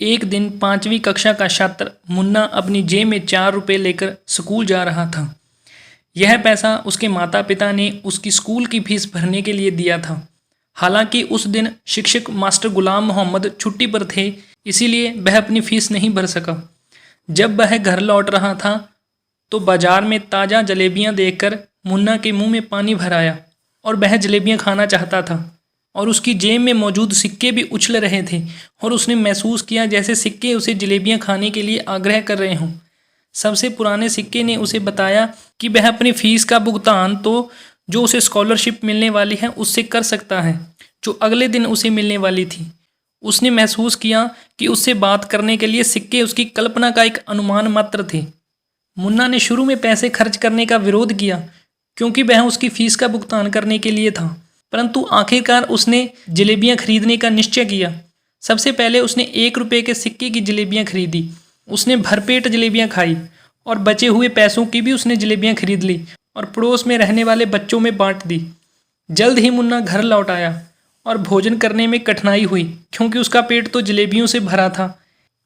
एक दिन 5वीं कक्षा का छात्र मुन्ना अपनी जेब में 4 रुपये लेकर स्कूल जा रहा था। यह पैसा उसके माता पिता ने उसकी स्कूल की फीस भरने के लिए दिया था। हालांकि उस दिन शिक्षक मास्टर गुलाम मोहम्मद छुट्टी पर थे, इसीलिए वह अपनी फीस नहीं भर सका। जब वह घर लौट रहा था तो बाजार में ताज़ा जलेबियां देखकर मुन्ना के मुंह में पानी भर आया और वह जलेबियां खाना चाहता था। और उसकी जेब में मौजूद सिक्के भी उछल रहे थे और उसने महसूस किया जैसे सिक्के उसे जलेबियां खाने के लिए आग्रह कर रहे हों। सबसे पुराने सिक्के ने उसे बताया कि वह अपनी फ़ीस का भुगतान तो जो उसे स्कॉलरशिप मिलने वाली है उससे कर सकता है, जो अगले दिन उसे मिलने वाली थी। उसने महसूस किया कि उससे बात करने के लिए सिक्के उसकी कल्पना का एक अनुमान मात्र थे। मुन्ना ने शुरू में पैसे खर्च करने का विरोध किया क्योंकि वह उसकी फ़ीस का भुगतान करने के लिए था, परंतु आखिरकार उसने जलेबियां खरीदने का निश्चय किया। सबसे पहले उसने 1 रुपये के सिक्के की जलेबियां खरीदी। उसने भरपेट जलेबियां खाई और बचे हुए पैसों की भी उसने जलेबियां खरीद ली और पड़ोस में रहने वाले बच्चों में बांट दी। जल्द ही मुन्ना घर लौट आया और भोजन करने में कठिनाई हुई क्योंकि उसका पेट तो जलेबियों से भरा था,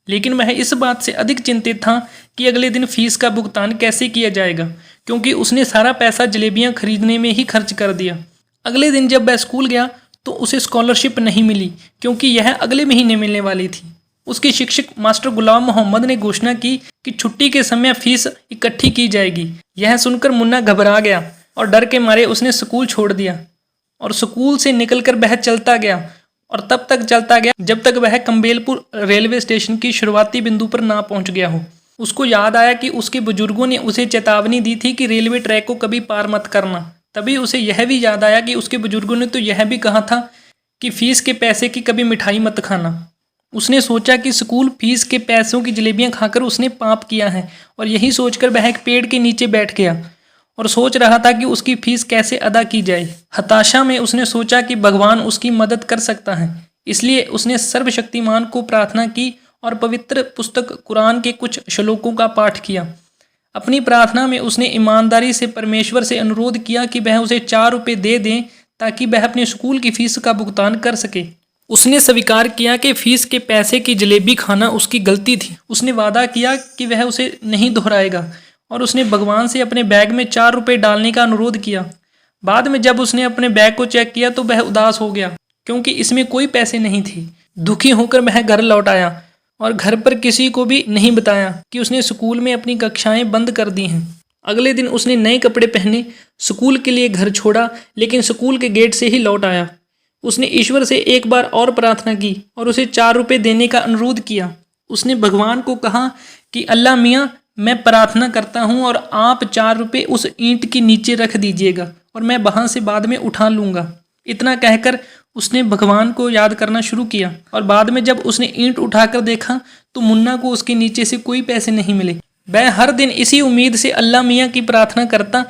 लेकिन वह इस बात से अधिक चिंतित था कि अगले दिन फीस का भुगतान कैसे किया जाएगा, क्योंकि उसने सारा पैसा जलेबियां खरीदने में ही खर्च कर दिया। अगले दिन जब वह स्कूल गया तो उसे स्कॉलरशिप नहीं मिली क्योंकि यह अगले महीने मिलने वाली थी। उसके शिक्षक मास्टर गुलाम मोहम्मद ने घोषणा की कि छुट्टी के समय फीस इकट्ठी की जाएगी। यह सुनकर मुन्ना घबरा गया और डर के मारे उसने स्कूल छोड़ दिया और स्कूल से निकलकर वह चलता गया और तब तक चलता गया जब तक वह कम्बेलपुर रेलवे स्टेशन की शुरुआती बिंदु पर ना पहुंच गया हो। उसको याद आया कि उसके बुजुर्गों ने उसे चेतावनी दी थी कि रेलवे ट्रैक को कभी पार मत करना। तभी उसे यह भी याद आया कि उसके बुजुर्गों ने तो यह भी कहा था कि फीस के पैसे की कभी मिठाई मत खाना। उसने सोचा कि स्कूल फीस के पैसों की जलेबियां खाकर उसने पाप किया है और यही सोचकर वह एक पेड़ के नीचे बैठ गया और सोच रहा था कि उसकी फीस कैसे अदा की जाए। हताशा में उसने सोचा कि भगवान उसकी मदद कर सकता है, इसलिए उसने सर्वशक्तिमान को प्रार्थना की और पवित्र पुस्तक कुरान के कुछ श्लोकों का पाठ किया। अपनी प्रार्थना में उसने ईमानदारी से परमेश्वर से अनुरोध किया कि वह उसे 4 रुपये दे दें ताकि वह अपने स्कूल की फीस का भुगतान कर सके। उसने स्वीकार किया कि फीस के पैसे की जलेबी खाना उसकी गलती थी। उसने वादा किया कि वह उसे नहीं दोहराएगा और उसने भगवान से अपने बैग में 4 रुपये डालने का अनुरोध किया। बाद में जब उसने अपने बैग को चेक किया तो वह उदास हो गया क्योंकि इसमें कोई पैसे नहीं थे। दुखी होकर वह घर लौट आया और घर पर किसी को भी नहीं बताया कि उसने स्कूल में अपनी कक्षाएं बंद कर दी हैं। अगले दिन उसने नए कपड़े पहने, स्कूल के लिए घर छोड़ा, लेकिन स्कूल के गेट से ही लौट आया। उसने ईश्वर से एक बार और प्रार्थना की और उसे 4 रुपये देने का अनुरोध किया। उसने भगवान को कहा कि अल्लाह मियाँ, मैं प्रार्थना करता हूँ और आप 4 रुपये उस ईंट के नीचे रख दीजिएगा और मैं वहाँ से बाद में उठा लूँगा। इतना कहकर उसने भगवान को याद करना शुरू किया और बाद में जब उसने ईंट उठाकर देखा तो मुन्ना को उसके नीचे से कोई पैसे नहीं मिले। वह हर दिन इसी उम्मीद से अल्लाह मियाँ की प्रार्थना करता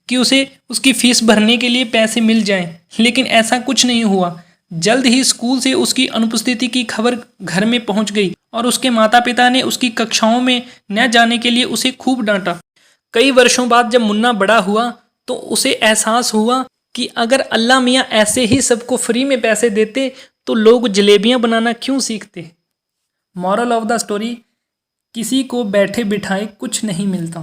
कि उसे उसकी फीस भरने के लिए पैसे मिल जाएं, लेकिन ऐसा कुछ नहीं हुआ। जल्द ही स्कूल से उसकी अनुपस्थिति की खबर घर में पहुंच गई और उसके माता पिता ने उसकी कक्षाओं में न जाने के लिए उसे खूब डांटा। कई वर्षों बाद जब मुन्ना बड़ा हुआ तो उसे एहसास हुआ कि अगर अल्लाह मियाँ ऐसे ही सबको फ्री में पैसे देते तो लोग जलेबियां बनाना क्यों सीखते। मॉरल ऑफ द स्टोरी, किसी को बैठे बिठाए कुछ नहीं मिलता।